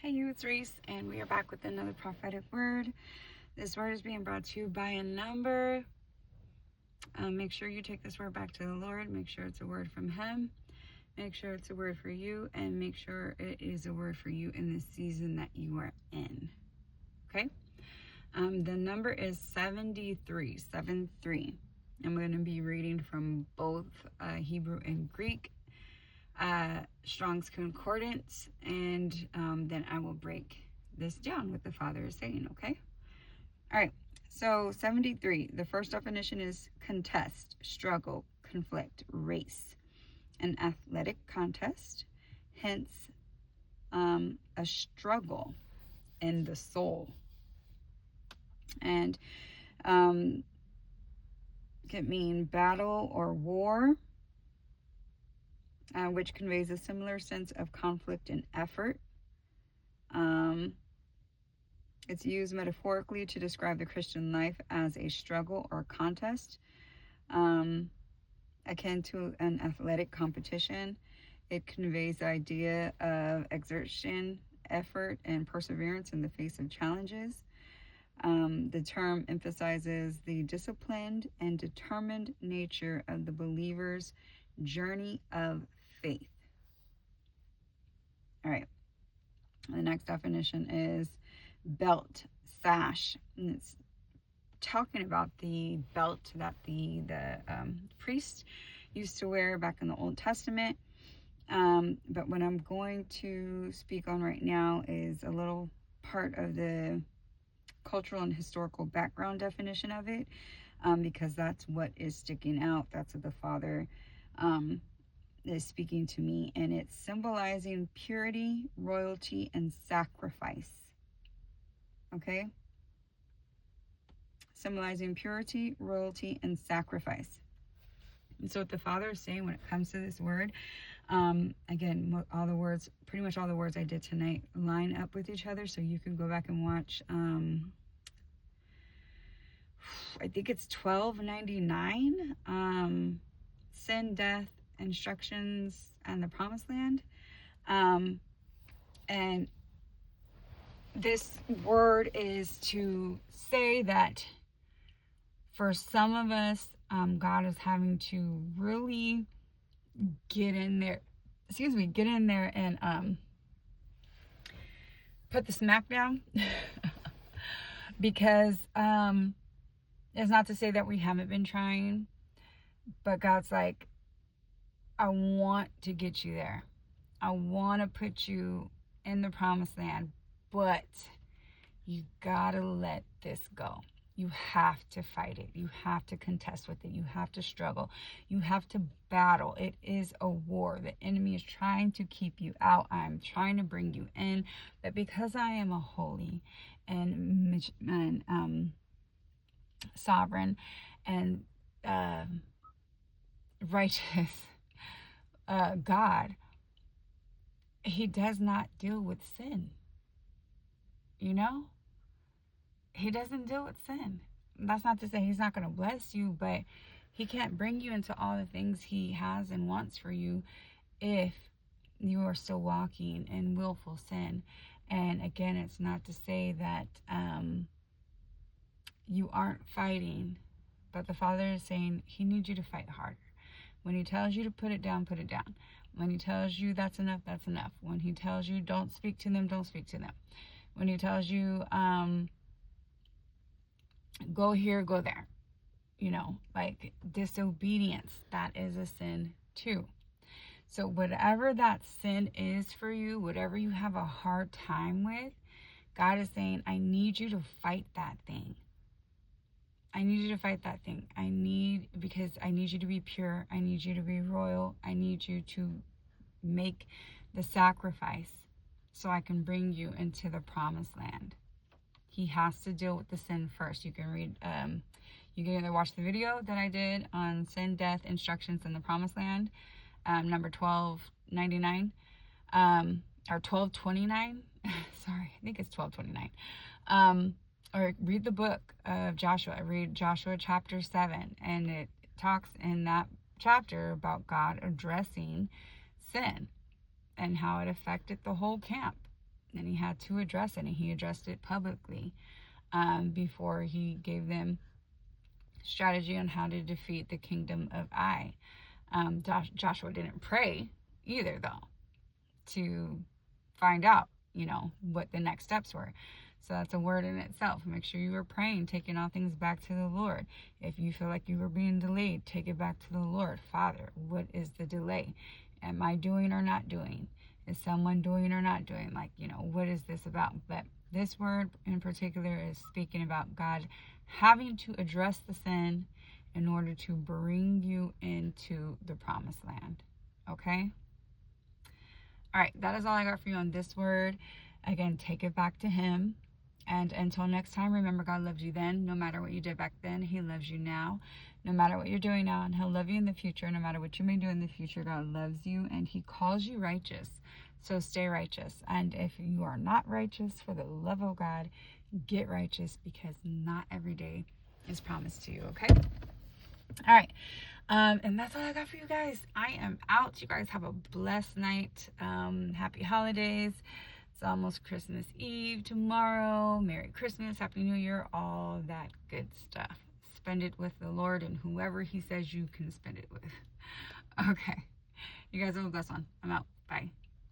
Hey you, it's Reese, and we are back with another prophetic word. This word is being brought to you by a number. Make sure you take this word back to the Lord. Make sure it's a word from Him. Make sure it's a word for you, and make sure it is a word for you in the season that you are in. Okay? The number is 73, 73. I'm going to be reading from both Hebrew and Greek. Strong's Concordance, and then I will break this down what the Father is saying, okay? All right, so 73, the first definition is contest, struggle, conflict, race, an athletic contest, hence a struggle in the soul. And can mean battle or war, which conveys a similar sense of conflict and effort. It's used metaphorically to describe the Christian life as a struggle or contest, akin to an athletic competition. It conveys the idea of exertion, effort, and perseverance in the face of challenges. The term emphasizes the disciplined and determined nature of the believer's journey of faith. All right. The next definition is belt, sash. And it's talking about the belt that the priest used to wear back in the Old Testament. But what I'm going to speak on right now is a little part of the cultural and historical background definition of it, because that's what is sticking out. That's what the Father is speaking to me, and it's symbolizing purity, royalty, and sacrifice. Okay? Symbolizing purity, royalty, and sacrifice. And so what the Father is saying when it comes to this word, again, all the words, pretty much all the words I did tonight line up with each other, so you can go back and watch, I think it's 1299, Sin, Death, Instructions, and the Promised Land. And this word is to say that for some of us, God is having to really get in there and put the smack down. Because it's not to say that we haven't been trying, but God's like, I want to get you there. I want to put you in the promised land, but you gotta let this go. You have to fight it. You have to contest with it. You have to struggle. You have to battle. It is a war. The enemy is trying to keep you out. I'm trying to bring you in. But because I am a holy and sovereign and righteous God, He does not deal with sin. You know? He doesn't deal with sin. That's not to say He's not going to bless you, but He can't bring you into all the things He has and wants for you if you are still walking in willful sin. And again, it's not to say that you aren't fighting, but the Father is saying He needs you to fight harder. When He tells you to put it down, put it down. When He tells you that's enough, that's enough. When He tells you don't speak to them, don't speak to them. When He tells you go here, go there. You know, like disobedience, that is a sin too. So whatever that sin is for you, whatever you have a hard time with, God is saying, I need you to fight that thing. I need you to fight that thing. Because I need you to be pure. I need you to be royal. I need you to make the sacrifice so I can bring you into the promised land. He has to deal with the sin first. You can read, you can either watch the video that I did on Sin, Death, Instructions in the Promised Land, number 1299, or 1229. Sorry, I think it's 1229. Or read the book of Joshua. Read Joshua chapter 7, and it talks in that chapter about God addressing sin and how it affected the whole camp. And he had to address it, and he addressed it publicly before he gave them strategy on how to defeat the kingdom of Ai. Joshua didn't pray either, though, to find out, what the next steps were. So that's a word in itself. Make sure you are praying, taking all things back to the Lord. If you feel like you were being delayed, take it back to the Lord. Father, what is the delay? Am I doing or not doing? Is someone doing or not doing? What is this about? But this word in particular is speaking about God having to address the sin in order to bring you into the promised land. Okay? All right, that is all I got for you on this word. Again, take it back to Him. And until next time, remember, God loved you then. No matter what you did back then, He loves you now. No matter what you're doing now, and He'll love you in the future. No matter what you may do in the future, God loves you, and He calls you righteous. So stay righteous. And if you are not righteous, for the love of God, get righteous, because not every day is promised to you, okay? All right. And that's all I got for you guys. I am out. You guys have a blessed night. Happy holidays. It's almost Christmas Eve tomorrow. Merry Christmas, Happy New Year, all that good stuff. Spend it with the Lord and whoever He says you can spend it with. Okay. You guys have a blessed one. I'm out. Bye.